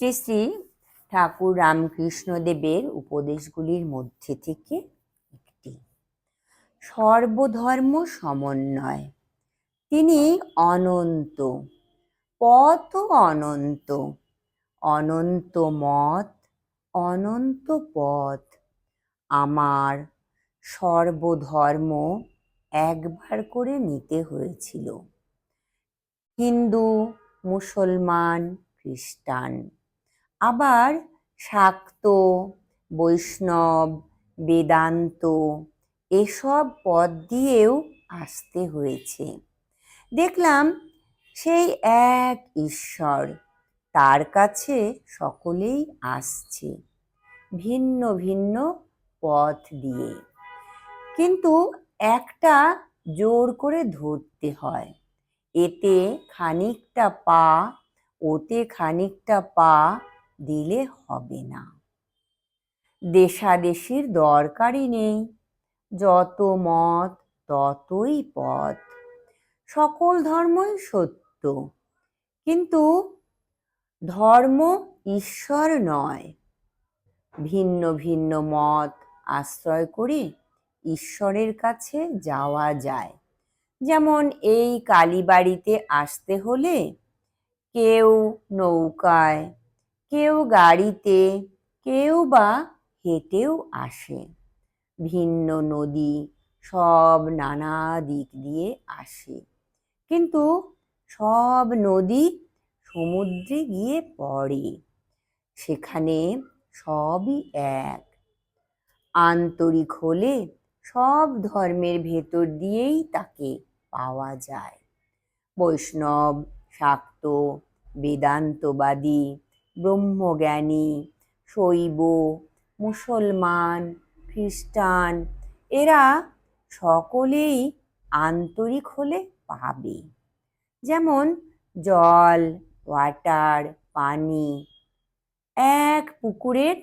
শ্রী শ্রী ঠাকুর রামকৃষ্ণদেবের উপদেশগুলির মধ্যে থেকে একটি। সর্বধর্ম সমন্বয়। তিনি অনন্ত, পথও অনন্ত, অনন্ত মত, অনন্ত পথ। আমার সর্বধর্ম একবার করে নিতে হয়েছিল। হিন্দু, মুসলমান, খ্রিস্টান, আবার শাক্ত, বৈষ্ণব, বেদান্ত এসব পথ দিয়েও আসতে হয়েছে। দেখলাম সেই এক ঈশ্বর, তার কাছে সকলেই আসছে ভিন্ন ভিন্ন পথ দিয়ে, কিন্তু একটা জোর করে ধরতে হয়। এতে খানিকটা পা, ওতে খানিকটা পা দিলে হবে না। দেশাদেশির দরকারই নেই, যত মত ততই পথ। সকল ধর্মই সত্য, কিন্তু ধর্ম ঈশ্বর নয়। ভিন্ন ভিন্ন মত আশ্রয় করে ঈশ্বরের কাছে যাওয়া যায়। যেমন এই কালীবাড়িতে আসতে হলে কেউ নৌকায়, কেউ গাড়িতে, কেউ বা হেঁটেও আসে। ভিন্ন নদী সব নানা দিক দিয়ে আসে, কিন্তু সব নদী সমুদ্রে গিয়ে পড়ে। সেখানে সবই এক। আন্তরিক হলে সব ধর্মের ভেতর দিয়েই তাকে পাওয়া যায়। বৈষ্ণব, শাক্ত, বেদান্তবাদী, ব্রহ্মজ্ঞানী, শৈব, মুসলমান, খ্রিস্টান এরা সকলেই আন্তরিক হলে পাবে। যেমন জল, ওয়াটার, পানি। এক পুকুরের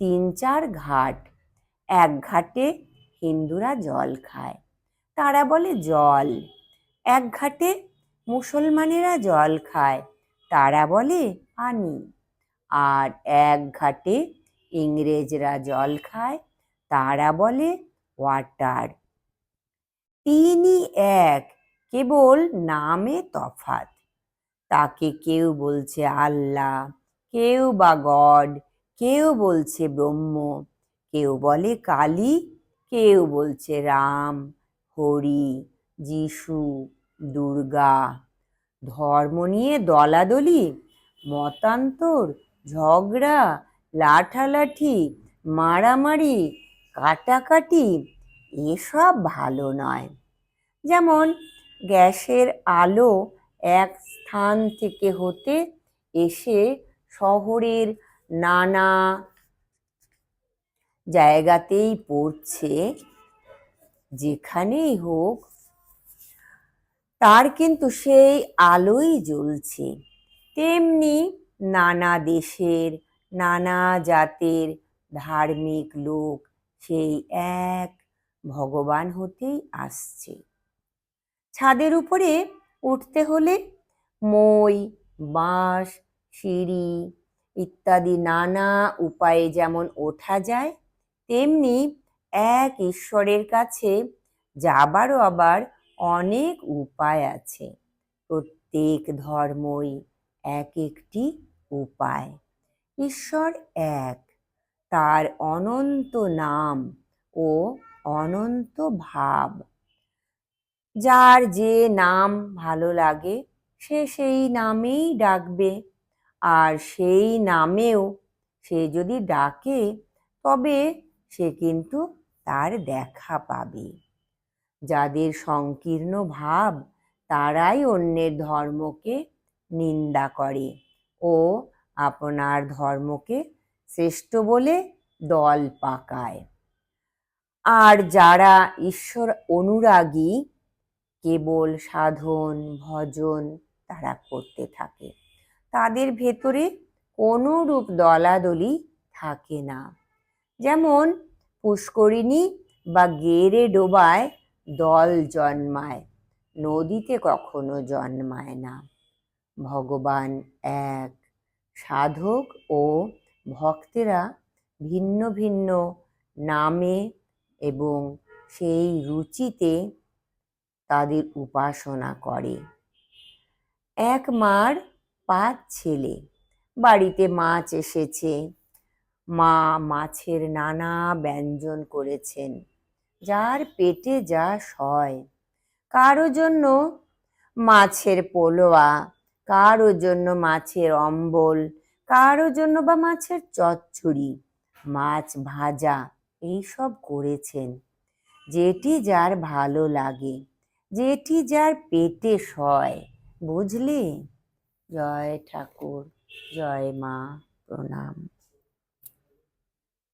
৩-৪ ঘাট। এক ঘাটে হিন্দুরা জল খায়, তারা বলে জল। এক ঘাটে মুসলমানেরা জল খায়, তারা বলে পানি। আর এক ঘাটে ইংরেজরা জল খায়, তারা বলে ওয়াটার। তিনই এক, কেবল নামে তফাৎ। তাকে কেউ বলছে আল্লাহ, কেউ বা গড, কেউ বলছে ব্রহ্ম, কেউ বলে কালী, কেউ বলছে রাম, হরি, যিশু, দুর্গা। ধর্ম নিয়ে দলাদলি, মতান্তর, ঝগড়া, লাঠালাঠি, মারামারি, কাটাকাটি এসব ভালো নয়। যেমন গ্যাসের আলো এক স্থান থেকে হতে এসে শহরের নানা জায়গাতেই পড়ছে, যেখানেই হোক তার কিন্তু সেই আলোই জ্বলছে। তেমনি নানা দেশের, নানা জাতের ধার্মিক লোক সেই এক ভগবান হতেই আসছে। ছাদের উপরে উঠতে হলে মই, বাঁশ, সিঁড়ি ইত্যাদি নানা উপায়ে যেমন ওঠা যায়, তেমনি এক ঈশ্বরের কাছে যাবারও আবার অনেক উপায় আছে। প্রত্যেক ধর্মই এক একটি উপায়। ঈশ্বর এক, তার অনন্ত নাম ও অনন্ত ভাব। যার যে নাম ভালো লাগে সে সেই নামেই ডাকবে, আর সেই নামেও সে যদি ডাকে তবে সে কিন্তু তার দেখা পাবে। যাদের সংকীর্ণ ভাব তারাই অন্যের ধর্মকে নিন্দা করে ও আপনার ধর্মকে শ্রেষ্ঠ বলে দল পাকায়। আর যারা ঈশ্বর অনুরাগী কেবল সাধন ভজন তারা করতে থাকে, তাদের ভেতরে কোনো রূপ দলাদলি থাকে না। যেমন পুষ্করিণী বা গেরে ডোবায় দল জন্মায়, নদীতে কখনো জন্মায় না। ভগবান এক, সাধক ও ভক্তেরা ভিন্ন ভিন্ন নামে এবং সেই রুচিতে তাদের উপাসনা করে। এক মার 5 ছেলে। বাড়িতে মাছ এসেছে। মা মাছের নানা ব্যঞ্জন করেছেন, যার পেটে যা সয়। কারো জন্য মাছের পোলোয়া, কারো জন্য মাছের অম্বল, কারো জন্য বা মাছের চচ্চড়ি, মাছ ভাজা, এইসব করেছেন। যেটি যার ভালো লাগে, যেটি যার পেটে সয়। বুঝলি? জয় ঠাকুর, জয় মা, প্রণাম।